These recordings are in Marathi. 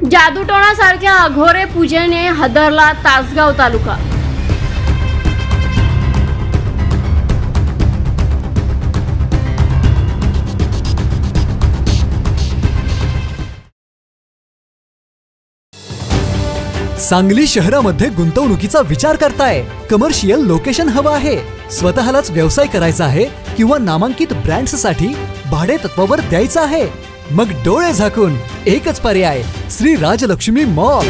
जादूटोणासारख्या अघोरे पूजेने हादरला तासगाव तालुका। सांगली शहरामध्ये गुंतवणुकीचा विचार करताय? कमर्शियल लोकेशन हवं आहे, स्वतःलाच व्यवसाय करायचा आहे किंवा नामांकित ब्रँड्ससाठी भाडे तत्वावर द्यायचं आहे? मग डोळे झाकून एकच पर्याय, श्री राजलक्ष्मी मॉल।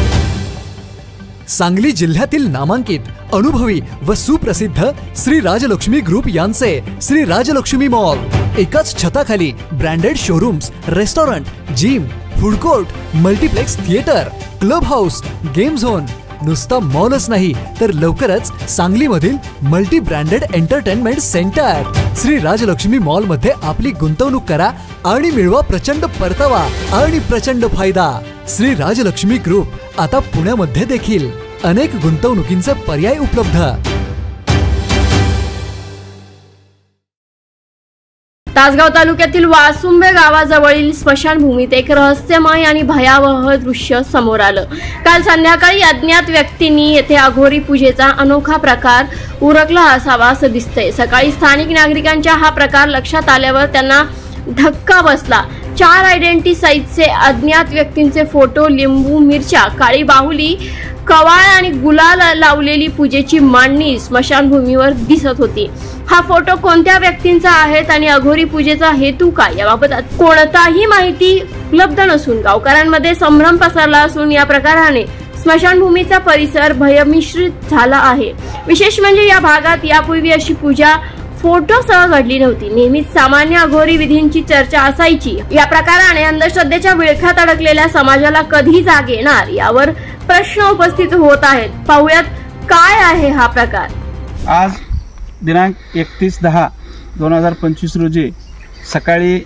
सांगली जिल्ह्यातील नामांकित, अनुभवी व सुप्रसिद्ध श्री राजलक्ष्मी ग्रुप यांचे श्री राजलक्ष्मी मॉल एकाच छताखाली branded showrooms, restaurant, gym, food court, multiplex theatre, club house, game zone. नुसता मॉलच नाही तर लवकरच सांगलीमधील multi branded entertainment centre. Shri Rajalakshmi mall मध्ये आपली गुंतवणूक करा आणि मिळवा प्रचंड परतावा आणि प्रचंड फायदा। श्री राजलक्ष्मी ग्रुप आता पुण्यामध्ये देखील अनेक गुंतवणुकींचे पर्याय उपलब्ध। तासगाव तालुक्यातील वासुंबे गावाजवळील स्मशानभूमीत एक रहस्यमय आणि भयावह दृश्य समोर आलं। काल संध्याकाळी अज्ञात व्यक्तींनी येथे अघोरी पूजेचा अनोखा प्रकार उरकला असावा असं दिसतंय। सकाळी स्थानिक नागरिकांच्या हा प्रकार लक्षात आल्यावर त्यांना धक्का बसला। 4 आयडेंटिटी साईजचे अज्ञात व्यक्तींचे फोटो, लिंबू, मिरच्या, काळी बाहुली, कवाळ आणि गुलाल लावलेली पूजेची मांडणी स्मशानभूमीवर दिसत होती। हा फोटो कोणत्या व्यक्तींचा आहे आणि अघोरी पूजेचा हेतू काय याबाबत कोणताही माहिती उपलब्ध नसून गावकऱ्यांमध्ये संभ्रम पसरला असून या प्रकाराने स्मशानभूमीचा परिसर भयमिश्रित झाला आहे। विशेष म्हणजे या भागात यापूर्वी अशी पूजा फोटोसह घडली नव्हती। नेहमीच सामान्य अघोरी विधींची चर्चा असायची। या प्रकाराने अंधश्रद्धेच्या विळख्यात अडकलेल्या समाजाला कधी जाग येणार यावर प्रश्न उपस्थित होत आहेत। पाहूयात काय आहे हा प्रकार। आज दिनांक 31/10/2025 रोजी सकाळी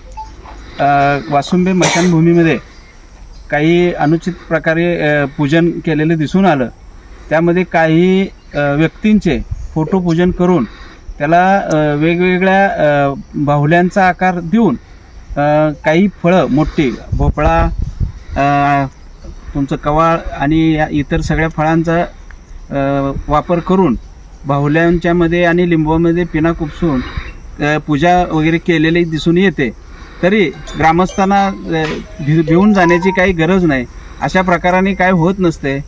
वासुंबे स्मशानभूमीमध्ये काही अनुचित प्रकारे पूजन केलेले दिसून आलं। त्यामध्ये काही व्यक्तींचे फोटो पूजन करून त्याला वेगवेगळ्या बाहुल्यांचा आकार देऊन काही फळं, मोठी भोपळा, तुमचं कवाळ आणि इतर सगळ्या फळांचा वापर करून बाहुल्यांच्या मध्ये आणि लिंबामध्ये पिना खुपसून पूजा वगैरे केलेली दिसून येते। तरी ग्रामस्थांना भिवून जाण्याची काही गरज नाही। अशा प्रकाराने काय होत नसते।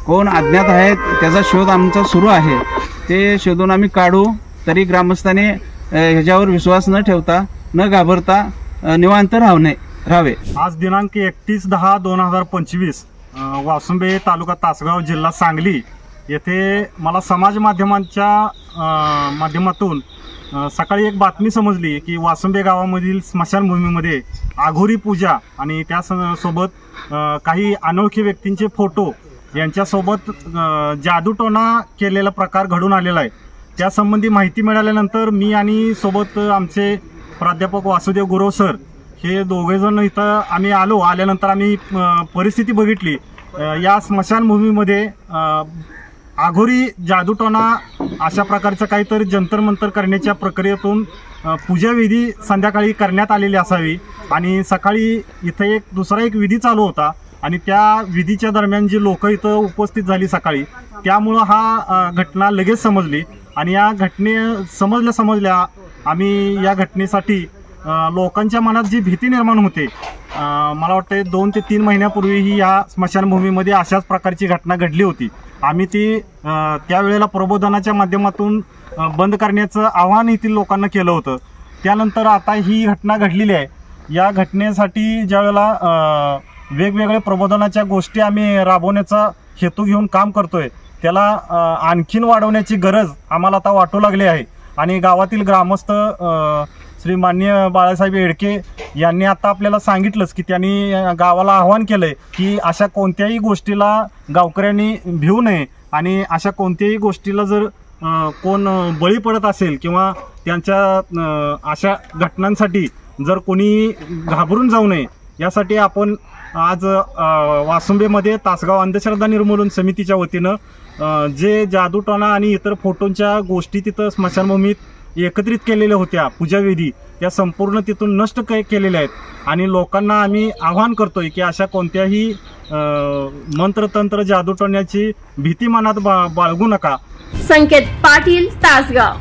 कोण अज्ञात आहेत त्याचा शोध आमचा सुरू आहे, ते शोधून आम्ही काढू। तरी ग्रामस्थांनी ह्याच्यावर विश्वास न ठेवता, न घाबरता निवांत राहावे। आज दिनांक 31/10/2025 वासुंबे तालुका तासगाव जिल्हा सांगली येथे मला समाज माध्यमांच्या माध्यमातून सकाळी एक बातमी समजली की वासुंबे गावामधील स्मशानभूमीमध्ये अघोरी पूजा आणि त्यासोबत काही अनोळखी व्यक्तींचे फोटो यांच्यासोबत जादूटोणा केलेला प्रकार घडून आलेला आहे। त्यासंबंधी माहिती मिळाल्यानंतर मी आणि सोबत आमचे प्राध्यापक वासुदेव गुरव सर हे दोघेजण इथं आम्ही आल्यानंतर आम्ही परिस्थिती बघितली। या स्मशानभूमीमध्ये अघोरी जादूटोणा अशा प्रकारचं काहीतरी जंतर मंतर करण्याच्या प्रक्रियेतून पूजाविधी संध्याकाळी करण्यात आलेली असावी आणि सकाळी इथं दुसरा एक विधी चालू होता आणि त्या विधीच्या दरम्यान जी लोक इथं उपस्थित झाली सकाळी, त्यामुळं हा घटना लगेच समजली आणि या समजल्या आम्ही या घटनेसाठी लोकांच्या मनात जी भीती निर्माण होते, मला वाटते 2 ते 3 महिन्यापूर्वीही या स्मशानभूमीमध्ये अशाच प्रकारची घटना घडली होती। आम्ही ती त्यावेळेला प्रबोधनाच्या माध्यमातून बंद करण्याचं आवाहन येथील लोकांना केलं होतं। त्यानंतर आता ही घटना घडलेली आहे। या घटनेसाठी ज्यावेळेला वेगवेगळ्या प्रबोधनाच्या गोष्टी आम्ही राबवण्याचा हेतू घेऊन काम करतोय, त्याला आणखीन वाढवण्याची गरज आम्हाला आता वाटू लागली आहे आणि गावातील ग्रामस्थ श्री माननीय बाळासाहेब येडके यांनी आता आपल्याला सांगितलंच की त्यांनी गावाला आवाहन केलंय की अशा कोणत्याही गोष्टीला गावकऱ्यांनी भिवू नये आणि अशा कोणत्याही गोष्टीला जर कोण बळी पडत असेल किंवा त्यांच्या अशा घटनांसाठी जर कोणी घाबरून जाऊ नये यासाठी आपण आज वासुंबेमध्ये तासगाव अंधश्रद्धा निर्मूलन समितीच्या वतीनं जे जादूटोणा आणि इतर फोटोंच्या गोष्टी तिथं स्मशानभूमीत एकत्रित केलेल्या होत्या पूजाविधी, त्या संपूर्ण तिथून नष्ट केलेल्या आहेत आणि लोकांना आम्ही आवाहन करतोय की अशा कोणत्याही मंत्रतंत्र जादू टोण्याची भीती मनात बाळगू नका. संकेत पाटील, तासगाव.